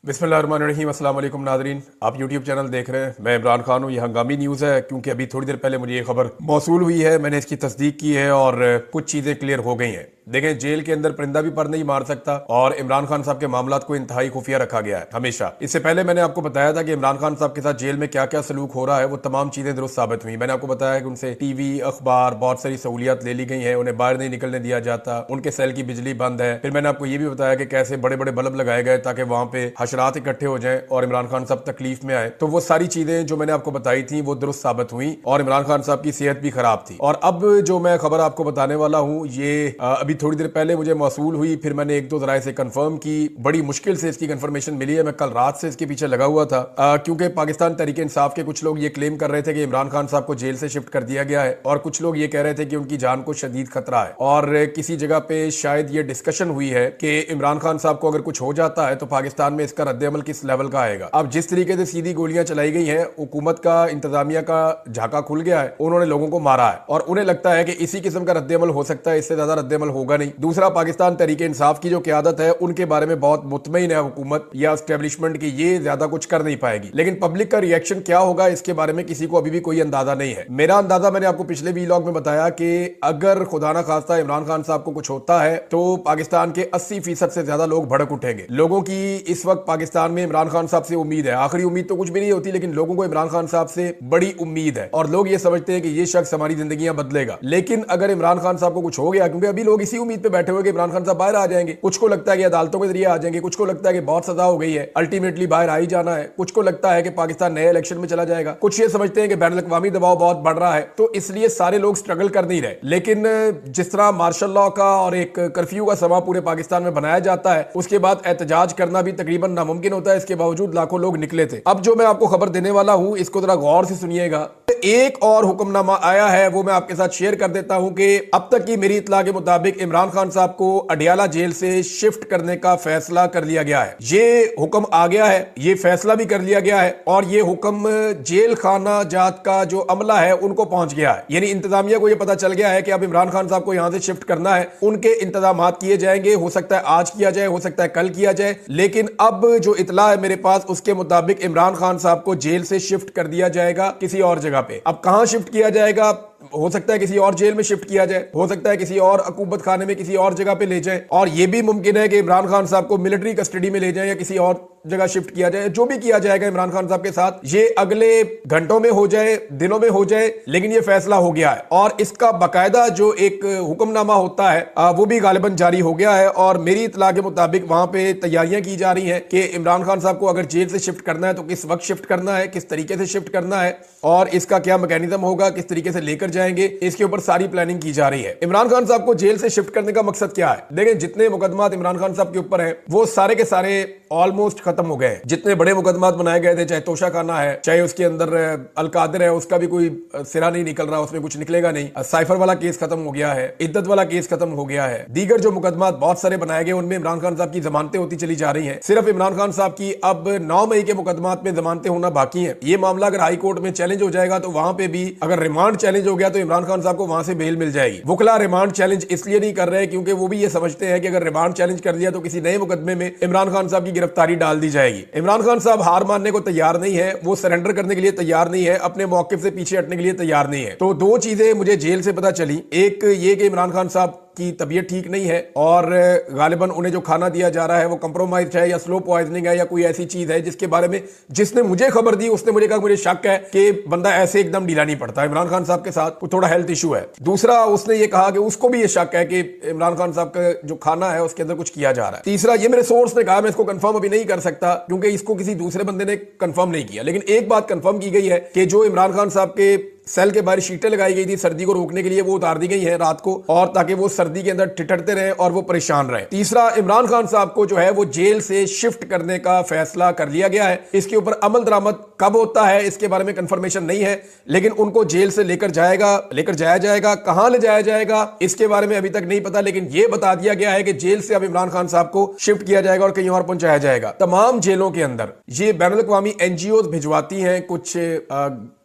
बिस्मिल्लाहिर्रहमानिर्रहीम, अस्सलाम वालेकुम नाज़रीन। आप यूट्यूब चैनल देख रहे हैं। मैं इमरान खान हूँ। ये हंगामी न्यूज़ है क्योंकि अभी थोड़ी देर पहले मुझे ये खबर मौसूल हुई है। मैंने इसकी तस्दीक की है और कुछ चीज़ें क्लियर हो गई हैं। देखें, जेल के अंदर परिंदा भी पर नहीं मार सकता और इमरान खान साहब के मामलात को इंतहाई खुफिया रखा गया है हमेशा। इससे पहले मैंने आपको बताया था कि इमरान खान साहब के साथ जेल में क्या क्या सलूक हो रहा है, वो तमाम चीज़ें दुरुस्त साबित हुई। मैंने आपको बताया कि उनसे टीवी, अखबार, बहुत सारी सहूलियात ले ली गई हैं, उन्हें बाहर नहीं निकलने दिया जाता, उनके सेल की बिजली बंद है। फिर मैंने आपको ये भी बताया कि कैसे बड़े बड़े बल्ब लगाए गए ताकि वहां पे हशरात इकट्ठे हो जाएं और इमरान खान साहब तकलीफ में आए। तो वो सारी चीजें जो मैंने आपको बताई थी वो दुरुस्त साबित हुई और इमरान खान साहब की सेहत भी खराब थी। और अब जो मैं खबर आपको बताने वाला हूँ ये अभी थोड़ी देर पहले मुझे मौसूल हुई। फिर मैंने एक दो जराए से कंफर्म की, बड़ी मुश्किल से इसकी कंफर्मेशन मिली है। मैं कल रात से इसके पीछे लगा हुआ था क्योंकि पाकिस्तान तहरीक इंसाफ के कुछ लोग ये क्लेम कर रहे थे कि इमरान खान साहब को जेल से शिफ्ट कर दिया गया है और कुछ लोग ये कह रहे थे कि उनकी जान को शदीद खतरा है। और किसी जगह पे शायद ये डिस्कशन हुई है कि इमरान खान साहब को अगर कुछ हो जाता है तो पाकिस्तान में इसका रद्द-ए-अमल किस लेवल का आएगा। अब जिस तरीके से सीधी गोलियां चलाई गई हैं, हुकूमत का, इंतजामिया का झाका खुल गया है, उन्होंने लोगों को मारा है और उन्हें लगता है कि इसी किस्म का रद्द-ए-अमल हो सकता है, इससे ज्यादा रद्द-ए-अमल होगा नहीं। दूसरा, पाकिस्तान तहरीक इंसाफ की जो क़यादत है उनके बारे में बहुत मुतमईन है हुकूमत या एस्टेब्लिशमेंट की, ये ज्यादा कुछ कर नहीं पाएगी। लेकिन पब्लिक का रिएक्शन क्या होगा इसके बारे में किसी को अभी भी कोई अंदाजा नहीं है। मेरा अंदाजा मैंने आपको पिछले वीलॉग में बताया कि अगर खुदा ना खास्ता इमरान खान साहब को कुछ होता है तो पाकिस्तान के 80% से ज्यादा लोग भड़क उठेंगे। लोगों की इस वक्त पाकिस्तान में इमरान खान साहब से उम्मीद है। आखिरी उम्मीद तो कुछ भी नहीं होती, लेकिन लोगों को इमरान खान साहब से बड़ी उम्मीद है और लोग ये समझते हैं कि ये शख्स हमारी जिंदगियां बदलेगा। लेकिन अगर इमरान खान साहब को कुछ हो गया, क्योंकि अभी लोग इसी उम्मीद पे बैठे हुए कि इमरान खान साहब बाहर आ जाएंगे, कुछ को लगता है कि अदालतों के जरिए आ जाएंगे, कुछ को लगता है कि बहुत सजा हो गई है, अल्टीमेटली बाहर आ ही जाना है, कुछ को लगता है कि पाकिस्तान नए इलेक्शन में चला जाएगा, कुछ ये समझते हैं कि बैनुल अक़वामी दबाव बहुत बढ़ रहा है। तो इसलिए सारे लोग स्ट्रगल कर नहीं रहे। लेकिन जिस तरह मार्शल लॉ का और एक कर्फ्यू का समा पूरे पाकिस्तान में बनाया जाता है, उसके बाद एहतजाज करना भी तकरीबन नामुमकिन होता है। इसके बावजूद लाखों लोग निकले थे। अब जो मैं आपको खबर देने वाला हूं इसको जरा गौर से सुनिएगा। एक और हुक्मनामा आया है, वो मैं आपके साथ शेयर कर देता हूं कि अब तक की मेरी इत्तला के मुताबिक इमरान खान साहब को अडियाला जेल से शिफ्ट करने का फैसला कर लिया गया है। ये हुक्म आ गया है, ये फैसला भी कर लिया गया है और ये हुक्म जेल खाना जात का जो अमला है उनको पहुंच गया है। यानी इंतजामिया को ये पता चल गया है कि अब इमरान खान साहब को यहां से शिफ्ट करना है, उनके इंतजाम किए जाएंगे। हो सकता है आज किया जाए, हो सकता है कल किया जाए, लेकिन अब जो इत्तला है मेरे पास उसके मुताबिक इमरान खान साहब को जेल से शिफ्ट कर दिया जाएगा किसी और जगह पे। अब कहां शिफ्ट किया जाएगा? हो सकता है किसी और जेल में शिफ्ट किया जाए, हो सकता है किसी और अकूबत खाने में किसी और जगह पे ले जाए, और यह भी मुमकिन है कि इमरान खान साहब को मिलिट्री कस्टडी में ले जाए या किसी और जगह शिफ्ट किया जाए। जो भी किया जाएगा इमरान खान साहब के साथ, ये अगले घंटों में हो जाए, दिनों में हो जाए, लेकिन ये फैसला हो गया है और इसका बाकायदा जो एक हुक्मनामा होता है वो भी गालिबन जारी हो गया है। और मेरी इत्तला के मुताबिक वहां पे तैयारियां की जा रही हैं कि इमरान खान साहब को अगर जेल से शिफ्ट करना है तो किस वक्त शिफ्ट करना है, किस तरीके से शिफ्ट करना है और इसका क्या मैकेनिज्म होगा, किस तरीके से लेकर जाएंगे, इसके ऊपर सारी प्लानिंग की जा रही है। इमरान खान साहब को जेल से शिफ्ट करने का मकसद क्या है? देखें, जितने मुकदमात इमरान खान साहब के ऊपर हैं वो सारे के सारे ऑलमोस्ट खत्म हो गए। जितने बड़े मुकदमात बनाए गए थे, चाहे तोशा खाना है, चाहे उसके अंदर अलकादिर है, उसका भी कोई सिरा नहीं निकल रहा, उसमें कुछ निकलेगा नहीं। साइफर वाला केस खत्म हो गया है, इद्दत वाला केस खत्म हो गया है। दीगर जो मुकदमात बहुत सारे बनाए गए उनमें इमरान खान साहब की जमानतें होती चली जा रही हैं। सिर्फ इमरान खान साहब की अब 9 मई के मुकदमात में जमानतें होना बाकी है। ये मामला अगर हाई कोर्ट में चैलेंज हो जाएगा तो वहां पे भी अगर रिमांड चैलेंज हो गया तो इमरान खान साहब को वहां से बेल मिल जाएगी। वुकला रिमांड चैलेंज इसलिए नहीं कर रहे क्योंकि वो भी ये समझते हैं कि अगर रिमांड चैलेंज कर दिया तो किसी नए मुकदमे में इमरान खान साहब की गिरफ्तारी डाल दी जाएगी। इमरान खान साहब हार मानने को तैयार नहीं है, वो सरेंडर करने के लिए तैयार नहीं है, अपने मौक़िफ़ से पीछे हटने के लिए तैयार नहीं है। तो दो चीजें मुझे जेल से पता चली। एक ये कि इमरान खान साहब की तबीयत ठीक नहीं है और गालिबन उन्हें जो खाना दिया जा रहा है वो कंप्रोमाइज है या स्लो पॉइजनिंग है या कोई ऐसी चीज है जिसके बारे में जिसने मुझे खबर दी उसने मुझे कहा मुझे शक है कि बंदा ऐसे एकदम ढीला नहीं पड़ता। इमरान खान साहब के साथ थोड़ा हेल्थ इशू है। दूसरा, उसने ये कहा कि उसको भी ये शक है कि इमरान खान साहब का जो खाना है उसके अंदर कुछ किया जा रहा है। तीसरा, ये मेरे सोर्स ने कहा, मैं इसको कंफर्म अभी नहीं कर सकता क्योंकि इसको किसी दूसरे बंदे ने कंफर्म नहीं किया, लेकिन एक बात कंफर्म की गई है कि जो इमरान खान साहब के सेल के बाहर शीटें लगाई गई थी सर्दी को रोकने के लिए, वो उतार दी गई है रात को, और ताकि वो सर्दी के अंदर ठिठरते रहे और वो परेशान रहे। तीसरा, इमरान खान साहब को जो है वो जेल से शिफ्ट करने का फैसला कर लिया गया है। इसके ऊपर अमल दरामद कब होता है इसके बारे में कंफर्मेशन नहीं है, लेकिन उनको जेल से लेकर जाया जाएगा। कहां ले जाया जाएगा इसके बारे में अभी तक नहीं पता, लेकिन यह बता दिया गया है कि जेल से अब इमरान खान साहब को शिफ्ट किया जाएगा और कहीं और पहुंचाया जाएगा। तमाम जेलों के अंदर ये बैनुल अक़वामी NGOs भिजवाती हैं कुछ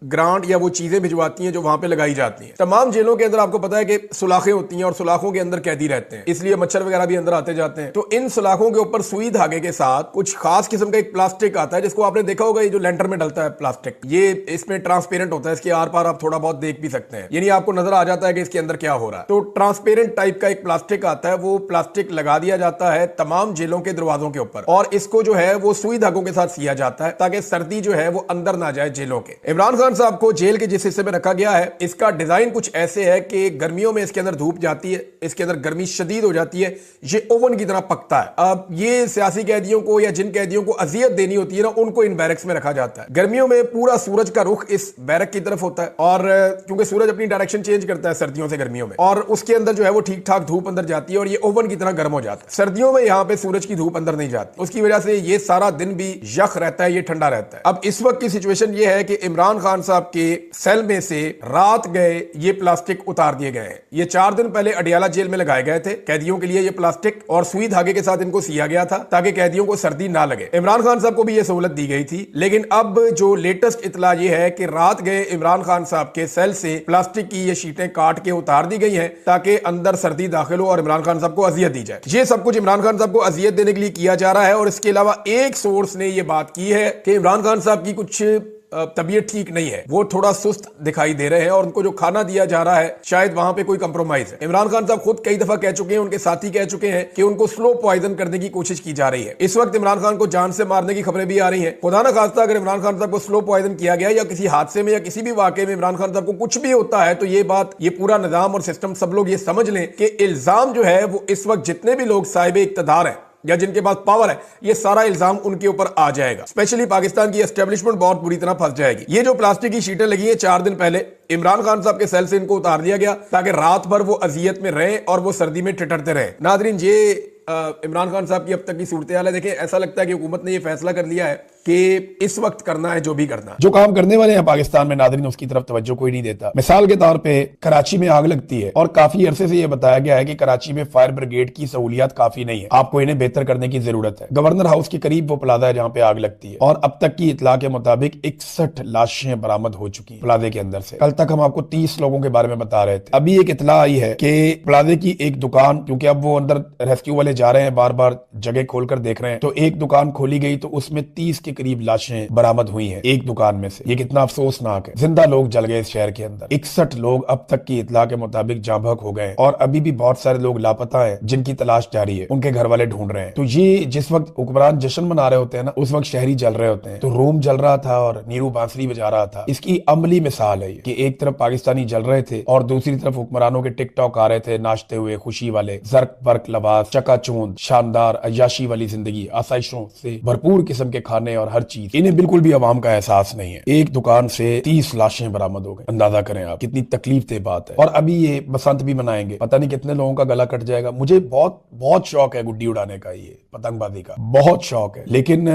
ग्रांट या वो चीजें भिजवाती जो आती हैं जो वहां पे लगाई जाती हैं। तमाम जेलों के अंदर आपको पता है कि सुलाखें होती हैं और सुलाखों के अंदर कैदी रहते हैं, इसलिए मच्छर वगैरह भी अंदर आते जाते हैं। तो इन सुलाखों के ऊपर सुई धागे के साथ कुछ खास किस्म का एक प्लास्टिक आता है जिसको आपने देखा होगा, ये जो लेंटर में डलता है प्लास्टिक, ये इसमें ट्रांसपेरेंट होता है, इसके आर पार आप थोड़ा बहुत देख भी सकते हैं, यानी आपको नजर आ जाता है कि इसके अंदर क्या हो रहा है। तो ट्रांसपेरेंट टाइप का एक प्लास्टिक आता है, वो प्लास्टिक लगा दिया जाता है तमाम जेलों के दरवाजों के ऊपर और इसको जो है वो सुई धागों के साथ सिया जाता है ताकि सर्दी जो है वो अंदर ना जाए जेलों के। इमरान खान साहब को जेल के जिस हिस्से में रखा गया है, इसका डिजाइन कुछ ऐसे है कि गर्मियों में इसके अंदर धूप जाती है, इसके अंदर गर्मी शदीद हो जाती है, ये ओवन की तरह पकता है। अब ये सियासी कैदियों को या जिन कैदियों को अजियत देनी होती है ना, उनको इन बैरक्स में रखा जाता है। गर्मियों में पूरा सूरज का रुख इस बैरक की तरफ होता है और क्योंकि सूरज अपनी डायरेक्शन चेंज करता है सर्दियों से गर्मियों में, और उसके अंदर जो है वो ठीक ठाक धूप अंदर जाती है और ये ओवन की तरह गर्म हो जाता है। सर्दियों में यहाँ पे सूरज की धूप अंदर नहीं जाती, उसकी वजह से ये सारा दिन भी यख रहता है, ये ठंडा रहता है। अब इस वक्त की सिचुएशन ये है कि इमरान खान साहब के सेल में से रात गए ये प्लास्टिक उतार दिए गए हैं। ये 4 दिन पहले अडियाला जेल में लगाए गए थे कैदियों के लिए ये प्लास्टिक, और सुई धागे के साथ इनको सिया गया था ताकि कैदियों को सर्दी ना लगे। इमरान खान साहब को भी ये सहूलत दी गई थी, लेकिन अब जो लेटेस्ट इतला ये है कि रात गए इमरान खान साहब के सेल से प्लास्टिक की ये शीटें काट के उतार दी गई हैं ताकि अंदर सर्दी दाखिल हो और इमरान खान साहब को अजियत दी जाए। ये सब कुछ इमरान खान साहब को अजियत देने के लिए किया जा रहा है। और इसके अलावा एक सोर्स ने यह बात की है कि इमरान खान साहब की कुछ तबीयत ठीक नहीं है, वो थोड़ा सुस्त दिखाई दे रहे हैं और उनको जो खाना दिया जा रहा है शायद वहां पे कोई कंप्रोमाइज है। इमरान खान साहब खुद कई दफा कह चुके हैं, उनके साथी कह चुके हैं कि उनको स्लो पॉइजन करने की कोशिश की जा रही है। इस वक्त इमरान खान को जान से मारने की खबरें भी आ रही हैं। खुदा ना खास्ता अगर इमरान खान साहब को स्लो पॉइजन किया गया या किसी हादसे में या किसी भी वाकये में इमरान खान साहब को कुछ भी होता है, तो ये बात, ये पूरा निजाम और सिस्टम, सब लोग ये समझ लें कि इल्जाम जो है वो इस वक्त जितने भी लोग साहिब इक्तदार हैं या जिनके पास पावर है, ये सारा इल्जाम उनके ऊपर आ जाएगा। स्पेशली पाकिस्तान की एस्टेब्लिशमेंट बहुत बुरी तरह फंस जाएगी। ये जो प्लास्टिक की शीटें लगी है 4 दिन पहले इमरान खान साहब के सेल से इनको उतार दिया गया ताकि रात भर वो अजियत में रहे और वो सर्दी में ठिठरते रहे। नादरीन, ये इमरान खान साहब की अब तक की सूरत हाल है। देखें, ऐसा लगता है कि हुकूमत ने यह फैसला कर लिया है कि इस वक्त करना है जो भी करना है। जो काम करने वाले हैं पाकिस्तान में, नादरीन, उसकी तरफ तवज्जो कोई नहीं देता। मिसाल के तौर पे कराची में आग लगती है और काफी अरसे से यह बताया गया है कि कराची में फायर ब्रिगेड की सहूलियत काफी नहीं है, आपको इन्हें बेहतर करने की जरूरत है। गवर्नर हाउस के करीब वो प्लाजा है जहां पे आग लगती है और अब तक की इतला के मुताबिक 61 लाशें बरामद हो चुकी प्लाजे के अंदर से। कल तक हम आपको 30 लोगों के बारे में बता रहे थे। अभी एक इतला आई है कि प्लाजे की एक दुकान, क्योंकि अब वो अंदर रेस्क्यू वाले जा रहे हैं, बार बार जगह खोलकर देख रहे हैं, तो एक दुकान खोली गई तो उसमें 30 के करीब लाशें बरामद हुई हैं एक दुकान में से। ये कितना अफसोसनाक है। जिंदा लोग जल गए इस शहर के अंदर। 61 लोग अब तक की इतला के मुताबिक जाँ बहक हो गए और अभी भी बहुत सारे लोग लापता हैं जिनकी तलाश जारी है, उनके घर वाले ढूंढ रहे हैं। तो ये जिस वक्त हुक्मरान जश्न मना रहे होते हैं ना, उस वक्त शहरी जल रहे होते हैं। तो रोम जल रहा था और नीरू बांसुरी बजा रहा था। इसकी अमली मिसाल है कि एक तरफ पाकिस्तानी जल रहे थे और दूसरी तरफ हुक्मरानों के टिकटॉक आ रहे थे नाचते हुए, खुशी वाले, जर्क बर्क लबास, चकाचौंध, शानदार अय्याशी वाली जिंदगी, आसाइशों से भरपूर किस्म के खाने और हर चीज। इन्हें बिल्कुल भी अवाम का एहसास नहीं है। एक दुकान से 30 लाशें बरामद हो गई। अंदाजा करें आप कितनी तकलीफ दे बात है। और अभी ये बसंत भी मनाएंगे, पता नहीं कितने लोगों का गला कट जाएगा। मुझे बहुत शौक है गुड्डी उड़ाने का, ये पतंगबाजी का बहुत शौक है, लेकिन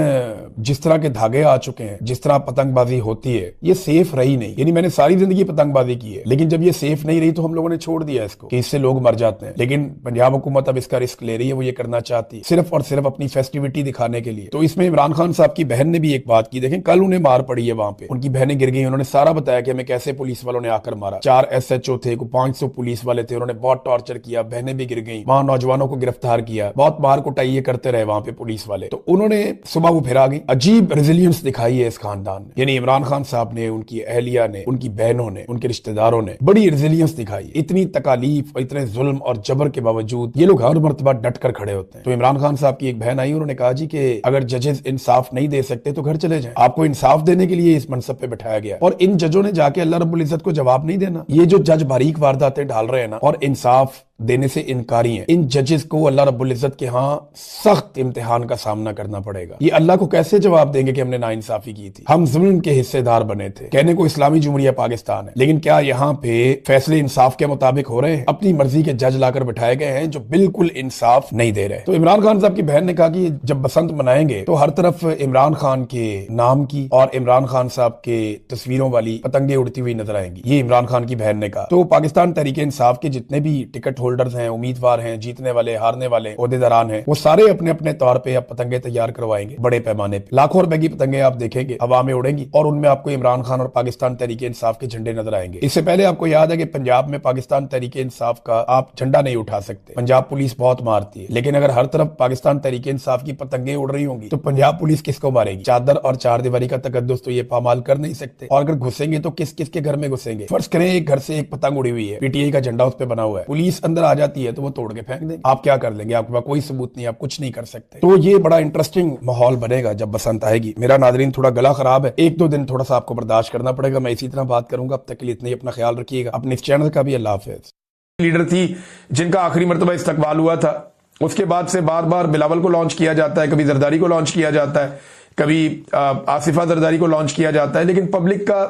जिस तरह के धागे आ चुके हैं, जिस तरह पतंगबाजी होती है, ये सेफ रही नहीं। यानी मैंने सारी जिंदगी पतंगबाजी की है, लेकिन जब ये सेफ नहीं रही तो हम लोगों ने छोड़ दिया इसको कि इससे लोग मर जाते हैं। लेकिन पंजाब हुकूमत अब इसका रिस्क ले रही है, वो ये करना चाहती है सिर्फ और सिर्फ अपनी फेस्टिविटी दिखाने के लिए। तो इसमें इमरान खान साहब की बहन ने भी एक बात की। देखें, कल उन्हें मार पड़ी है वहां पे, उनकी बहनें गिर गई। उन्होंने सारा बताया कि हमें कैसे पुलिस वालों ने आकर मारा। 4 SHO थे, 500 पुलिस वाले थे, उन्होंने बहुत टॉर्चर किया, बहनें भी गिर गई। वहां नौजवानों को गिरफ्तार किया, बहुत मार कुटाई ये करते रहे वहां पे पुलिस वाले। तो उन्होंने सुबह वो फिर आ गई। अजीब रेजिलियंस दिखाई है इस खानदान ने, यानी इमरान खान साहब ने, उनकी अहलिया ने, उनकी बहनों ने, उनके रिश्तेदारों ने बड़ी रेजिलियंस दिखाई। इतनी तकालीफ, इतने जुल्म और जबर के बावजूद ये लोग हर मर्तबा डट कर खड़े होते हैं। तो इमरान खान साहब की एक बहन आई, उन्होंने कहा जी कि अगर जजेस इंसाफ नहीं दे सकते तो घर चले जाएं, आपको इंसाफ देने के लिए इस मनसब पे बैठाया गया। और इन जजों ने जाके अल्लाह रब्बुल इज्जत को जवाब नहीं देना। ये जो जज बारीक वारदातें डाल रहे हैं ना और इंसाफ देने से इनकारी हैं, इन जजेस को अल्लाह रब्बुल इज्जत के यहाँ सख्त इम्तिहान का सामना करना पड़ेगा। ये अल्लाह को कैसे जवाब देंगे कि हमने नाइंसाफी की थी, हम जुल्म के हिस्सेदार बने थे। कहने को इस्लामी जुमहूरिया पाकिस्तान है, लेकिन क्या यहाँ पे फैसले इंसाफ के मुताबिक हो रहे हैं? अपनी मर्जी के जज लाकर बैठाए गए हैं जो बिल्कुल इंसाफ नहीं दे रहे। तो इमरान खान साहब की बहन ने कहा कि जब बसंत मनाएंगे तो हर तरफ इमरान खान के नाम की और इमरान खान साहब के तस्वीरों वाली पतंगे उड़ती हुई नजर आएंगी। ये इमरान खान की बहन ने कहा। तो पाकिस्तान तहरीक इंसाफ के जितने भी टिकट होल्डर्स हैं, उम्मीदवार हैं, जीतने वाले, हारने वाले, ओहदेदारान हैं, वो सारे अपने अपने तौर पे अब पतंगे तैयार करवाएंगे बड़े पैमाने पे। लाखों रुपए की पतंगे आप देखेंगे हवा में उड़ेंगी और उनमें आपको इमरान खान और पाकिस्तान तहरीके इंसाफ के झंडे नजर आएंगे। इससे पहले आपको याद है कि पंजाब में पाकिस्तान तहरीके इंसाफ का आप झंडा नहीं उठा सकते, पंजाब पुलिस बहुत मारती है। लेकिन अगर हर तरफ पाकिस्तान तहरीके इंसाफ की पतंगे उड़ रही होंगी तो पंजाब पुलिस किसको मारेगी? चादर और चार दीवारी का तकद्दुस तो ये पामाल कर नहीं सकते। और अगर घुसेंगे तो किस किस के घर में घुसेंगे? फर्ज करें एक घर से एक पतंग उड़ी हुई है, पीटीआई का झंडा उस पर बना हुआ है, पुलिस अंदर आ जाती है तो वो तोड़ के फेंक देंगे। आप क्या कर लेंगे? आपके पास कोई सबूत नहीं, आप कुछ नहीं कर सकते। तो ये बड़ा इंटरेस्टिंग माहौल बनेगा जब बसंत आएगी। मेरा नादरीन थोड़ा गला खराब है, एक दो दिन थोड़ा सा आपको बर्दाश्त करना पड़ेगा, मैं इसी तरह बात करूंगा। अब तक के लिए इतना ही, अपना ख्याल रखिएगा, अपने इस चैनल का भी। अल्लाह हाफिज। लीडर थी जिनका आखिरी मरतबा इस्तकबाल हुआ था, उसके बाद से बार बार बिलावल को लॉन्च किया जाता है, कभी जरदारी को लॉन्च किया जाता है, कभी आसिफा जरदारी को लॉन्च किया जाता है, लेकिन पब्लिक का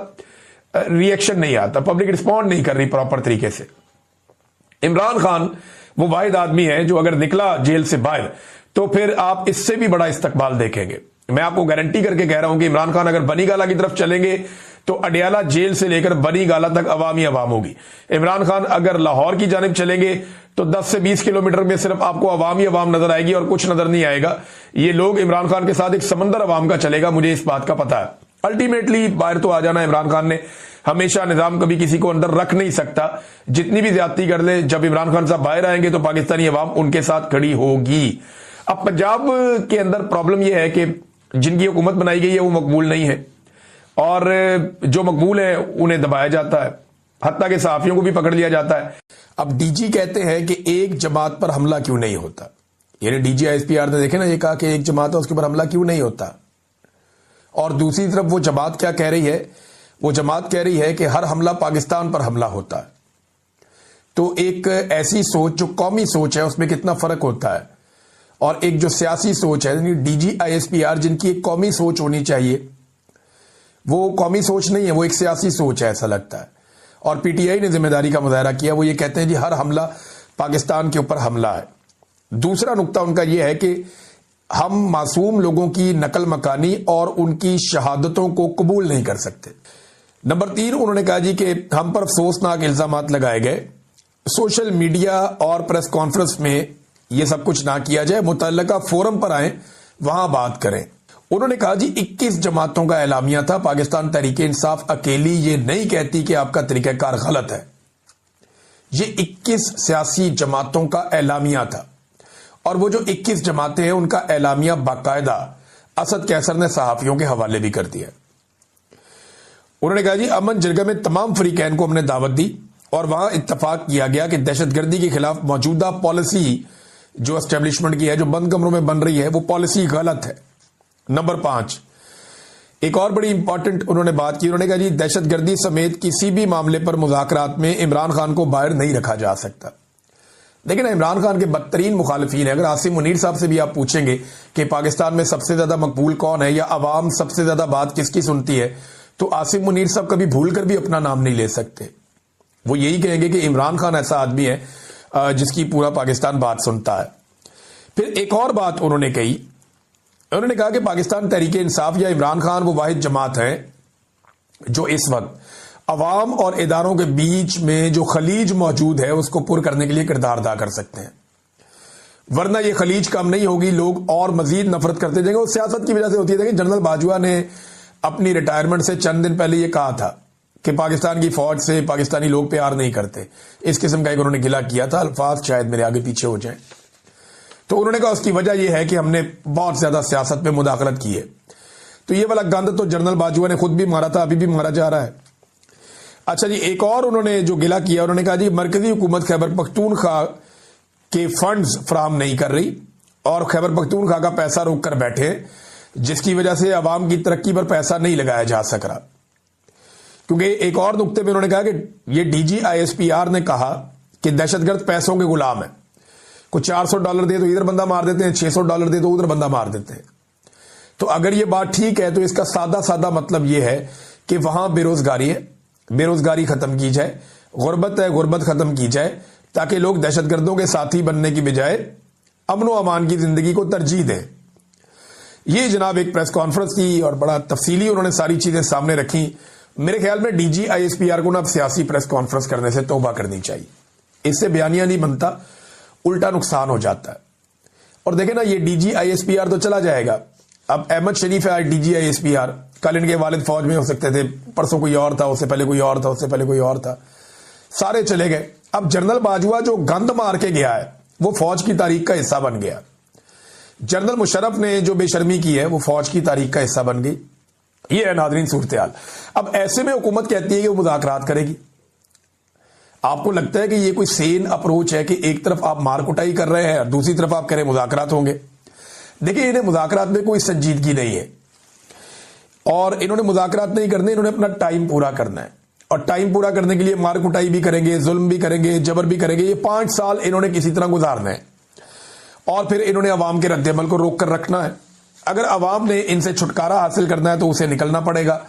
रिएक्शन नहीं आता, पब्लिक रिस्पॉन्ड नहीं कर रही प्रॉपर तरीके से। इमरान खान वो वाहिद आदमी है जो अगर निकला जेल से बाहर तो फिर आप इससे भी बड़ा इस्तकबाल देखेंगे। मैं आपको गारंटी करके कह रहा हूं कि इमरान खान अगर बनी गाला की तरफ चलेंगे तो अडियाला जेल से लेकर बनी गाला तक अवामी अवाम होगी। इमरान खान अगर लाहौर की जानिब चलेंगे तो 10 से 20 किलोमीटर में सिर्फ आपको अवामी अवाम नजर आएगी और कुछ नजर नहीं आएगा। ये लोग इमरान खान के साथ एक समंदर अवाम का चलेगा, मुझे इस बात का पता है। अल्टीमेटली बाहर तो आ जाना इमरान खान ने, हमेशा निजाम कभी किसी को अंदर रख नहीं सकता, जितनी भी ज्यादती कर ले, जब इमरान खान साहब बाहर आएंगे तो पाकिस्तानी अवाम उनके साथ खड़ी होगी। अब पंजाब के अंदर प्रॉब्लम यह है कि जिनकी हुकूमत बनाई गई है वो मकबूल नहीं है और जो मकबूल है उन्हें दबाया जाता है, हत्ता के सहाफियों को भी पकड़ लिया जाता है। अब डीजी कहते हैं कि एक जमात पर हमला क्यों नहीं होता, यानी डीजी आईएसपीआर ने देखे ना, ये कहा कि एक जमात है उसके ऊपर हमला क्यों नहीं होता। और दूसरी तरफ वो जमात क्या कह रही है? वो जमात कह रही है कि हर हमला पाकिस्तान पर हमला होता है। तो एक ऐसी सोच जो कौमी सोच है उसमें कितना फर्क होता है, और एक जो सियासी सोच है, यानी डीजी आईएसपीआर जिनकी एक कौमी सोच होनी चाहिए, वो कौमी सोच नहीं है, वो एक सियासी सोच है ऐसा लगता है। और पीटीआई ने जिम्मेदारी का मुजाहरा किया, वो ये कहते हैं जी हर हमला पाकिस्तान के ऊपर हमला है। दूसरा नुक्ता उनका यह है कि हम मासूम लोगों की नकल मकानी और उनकी शहादतों को कबूल नहीं कर सकते। नंबर 3 उन्होंने कहा जी कि हम पर अफसोसनाक इल्जामात लगाए गए, सोशल मीडिया और प्रेस कॉन्फ्रेंस में यह सब कुछ ना किया जाए, मुतल्लका फोरम पर आए, वहां बात करें। उन्होंने कहा जी 21 जमातों का एलामिया था, पाकिस्तान तहरीके इंसाफ अकेली ये नहीं कहती कि आपका तरीकाकार गलत है। ये 21 सियासी जमातों का एलामिया था, और वो जो 21 जमातें हैं उनका एलामिया बाकायदा असद कैसर ने सहाफियों के हवाले भी कर दिया। उन्होंने कहा जी अमन जरगा में तमाम फरीकैन को हमने दावत दी और वहां इत्तफाक किया गया कि दहशतगर्दी के खिलाफ मौजूदा पॉलिसी जो एस्टेब्लिशमेंट की है, जो बंद कमरों में बन रही है, वो पॉलिसी गलत है। नंबर 5 एक और बड़ी इंपॉर्टेंट उन्होंने बात की, उन्होंने कहा जी दहशतगर्दी समेत किसी भी मामले पर मुज़ाकरात में इमरान खान को बाहर नहीं रखा जा सकता। लेकिन इमरान खान के बदतरीन मुखालिफिन है। अगर आसिम मुनीर साहब से भी आप पूछेंगे कि पाकिस्तान में सबसे ज्यादा मकबूल कौन है या अवाम सबसे ज्यादा बात किसकी सुनती है, तो आसिम मुनीर साहब कभी भूल कर भी अपना नाम नहीं ले सकते। वो यही कहेंगे कि इमरान खान ऐसा आदमी है जिसकी पूरा पाकिस्तान बात सुनता है। फिर एक और बात उन्होंने कही, उन्होंने कहा कि पाकिस्तान तहरीके इंसाफ या इमरान खान वो वाहिद जमात है जो इस वक्त अवाम और इदारों के बीच में जो खलीज मौजूद है उसको पुर करने के लिए किरदार अदा कर सकते हैं, वरना ये खलीज कम नहीं होगी, लोग और मजीद नफरत करते जाएंगे। वो सियासत की वजह से होती है। देखिए जनरल बाजवा ने अपनी रिटायरमेंट से चंद दिन पहले ये कहा था कि पाकिस्तान की फौज से पाकिस्तानी लोग प्यार नहीं करते, इस किस्म का एक उन्होंने गिला किया था, अल्फाज शायद मेरे आगे पीछे हो जाए। तो उन्होंने कहा उसकी वजह यह है कि हमने बहुत ज्यादा सियासत में मुदाखलत की है। तो ये वाला गंद तो जनरल बाजवा ने खुद भी मारा था, अभी भी मारा जा रहा है। अच्छा जी, एक और उन्होंने जो गिला किया, उन्होंने कहा जी मरकजी हुकूमत खैबर पख्तूनख्वा के फंड्स फराहम नहीं कर रही और खैबर पख्तूनख्वा का पैसा रोक कर बैठे, जिसकी वजह से अवाम की तरक्की पर पैसा नहीं लगाया जा सक रहा। क्योंकि एक और नुक्ते में उन्होंने कहा कि ये डीजी आईएसपीआर ने कहा कि दहशतगर्द पैसों के गुलाम है, कुछ $400 दे तो इधर बंदा मार देते हैं, $600 दे तो उधर बंदा मार देते हैं। तो अगर ये बात ठीक है तो इसका सादा सादा मतलब यह है कि वहां बेरोजगारी है, बेरोजगारी खत्म की जाए, गुर्बत है, गुर्बत खत्म की जाए, ताकि लोग दहशतगर्दों के साथी बनने की बजाय अमन व अमान की जिंदगी को तरजीह दें। ये जनाब एक प्रेस कॉन्फ्रेंस थी और बड़ा तफसीली उन्होंने सारी चीजें सामने रखी। मेरे ख्याल में डीजी आईएसपीआर को ना सियासी प्रेस कॉन्फ्रेंस करने से तौबा करनी चाहिए। इससे बयानिया नहीं बनता, उल्टा नुकसान हो जाता है। और देखें ना, ये डीजी आईएसपीआर तो चला जाएगा। अब अहमद शरीफ है आज डीजी आईएसपीआर, कल इनके वालिद फौज में हो सकते थे, परसों कोई और था, उससे पहले कोई और था, उससे पहले कोई और था, सारे चले गए। अब जनरल बाजवा जो गंद मार के गया है वो फौज की तारीख का हिस्सा बन गया। जनरल मुशर्रफ ने जो बेशर्मी की है वो फौज की तारीख का हिस्सा बन गई। ये है नादरीन सूरत हाल। अब ऐसे में हुकूमत कहती है कि वो मुज़ाकरात करेगी। आपको लगता है कि ये कोई सेन अप्रोच है कि एक तरफ आप मार कुटाई कर रहे हैं और दूसरी तरफ आप कह रहे हैं मुज़ाकरात होंगे? देखिए, इन्हें मुज़ाकरात में कोई संजीदगी नहीं है और इन्होंने मुज़ाकरात नहीं करने, इन्होंने अपना टाइम पूरा करना है। और टाइम पूरा करने के लिए मार कुटाई भी करेंगे, जुल्म भी करेंगे, जबर भी करेंगे। ये 5 साल इन्होंने किसी तरह गुजारना है और फिर इन्होंने अवाम के रद्देमल को रोक कर रखना है। अगर अवाम ने इनसे छुटकारा हासिल करना है तो उसे निकलना पड़ेगा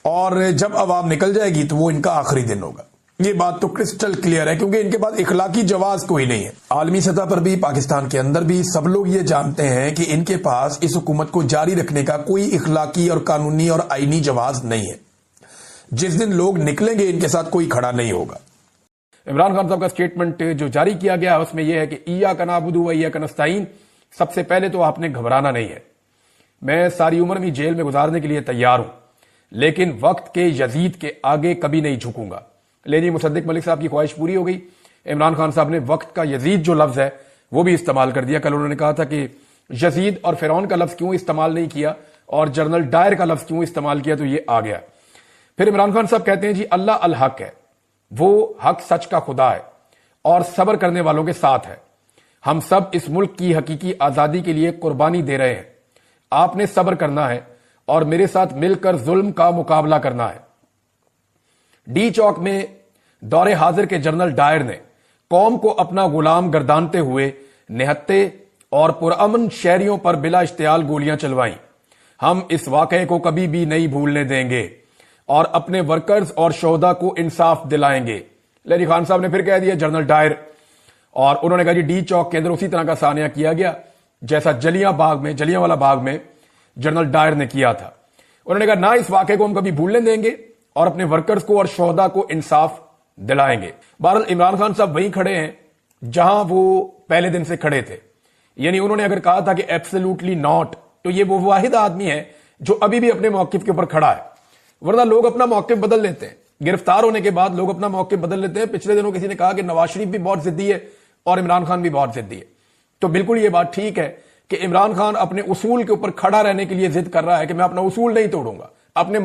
और जब अवाम निकल जाएगी तो वो इनका आखिरी दिन होगा। ये बात तो क्रिस्टल क्लियर है क्योंकि इनके पास इखलाकी जवाब कोई नहीं है। आलमी सतह पर भी, पाकिस्तान के अंदर भी सब लोग ये जानते हैं कि इनके पास इस हुकूमत को जारी रखने का कोई इखलाकी और कानूनी और आईनी जवाब नहीं है। जिस दिन लोग निकलेंगे इनके साथ कोई खड़ा नहीं होगा। इमरान खान साहब का स्टेटमेंट जो जारी किया गया है उसमें यह है कि इय्याका नअबुदु व इय्याका नस्तईन, सबसे पहले तो आपने घबराना नहीं है। मैं सारी उम्र भी जेल में गुजारने के लिए तैयार हूं, लेकिन वक्त के यजीद के आगे कभी नहीं झुकूंगा। लेकिन मुसद्दिक मलिक साहब की ख्वाहिश पूरी हो गई। इमरान खान साहब ने वक्त का यजीद जो लफ्ज है वो भी इस्तेमाल कर दिया। कल उन्होंने कहा था कि यजीद और फिरौन का लफ्ज क्यों इस्तेमाल नहीं किया और जनरल डायर का लफ्ज क्यों इस्तेमाल किया, तो ये आ गया। फिर इमरान खान साहब कहते हैं जी अल्लाह अल हक है, वो हक सच का खुदा है और सब्र करने वालों के साथ है। हम सब इस मुल्क की हकीकी आजादी के लिए कुर्बानी दे रहे हैं। आपने सब्र करना है और मेरे साथ मिलकर जुल्म का मुकाबला करना है। डी चौक में दौरे हाजिर के जनरल डायर ने कौम को अपना गुलाम गर्दानते हुए निहत्ते और पुरअमन शहरियों पर बिला इश्तियाल गोलियां चलवाई। हम इस वाकये को कभी भी नहीं भूलने देंगे और अपने वर्कर्स और शोहदा को इंसाफ दिलाएंगे। लेकिन खान साहब ने फिर कह दिया जनरल डायर, और उन्होंने कहा जी डी चौक के अंदर उसी तरह का सानिया किया गया जैसा जलियांवाला बाग में जनरल डायर ने किया था। उन्होंने कहा ना, इस वाकये को हम कभी भूलने देंगे और अपने वर्कर्स को और शोहदा को इंसाफ दिलाएंगे। बहरहाल इमरान खान साहब वहीं खड़े हैं जहां वो पहले दिन से खड़े थे। यानी उन्होंने अगर कहा था कि एब्सोल्युटली नॉट, तो ये वो वाहिद आदमी है जो अभी भी अपने मौकिफ के ऊपर खड़ा है। वरना लोग अपना मौकिफ बदल लेते हैं। गिरफ्तार होने के बाद लोग अपना मौकिफ बदल लेते हैं। पिछले दिनों किसी ने कहा कि नवाज शरीफ भी बहुत जिद्दी है और इमरान खान भी बहुत जिद्दी है। तो बिल्कुल ये बात ठीक है कि इमरान खान अपने उसूल के ऊपर खड़ा रहने के लिए जिद कर रहा है कि मैं अपना उसूल नहीं तोड़ूंगा, अपने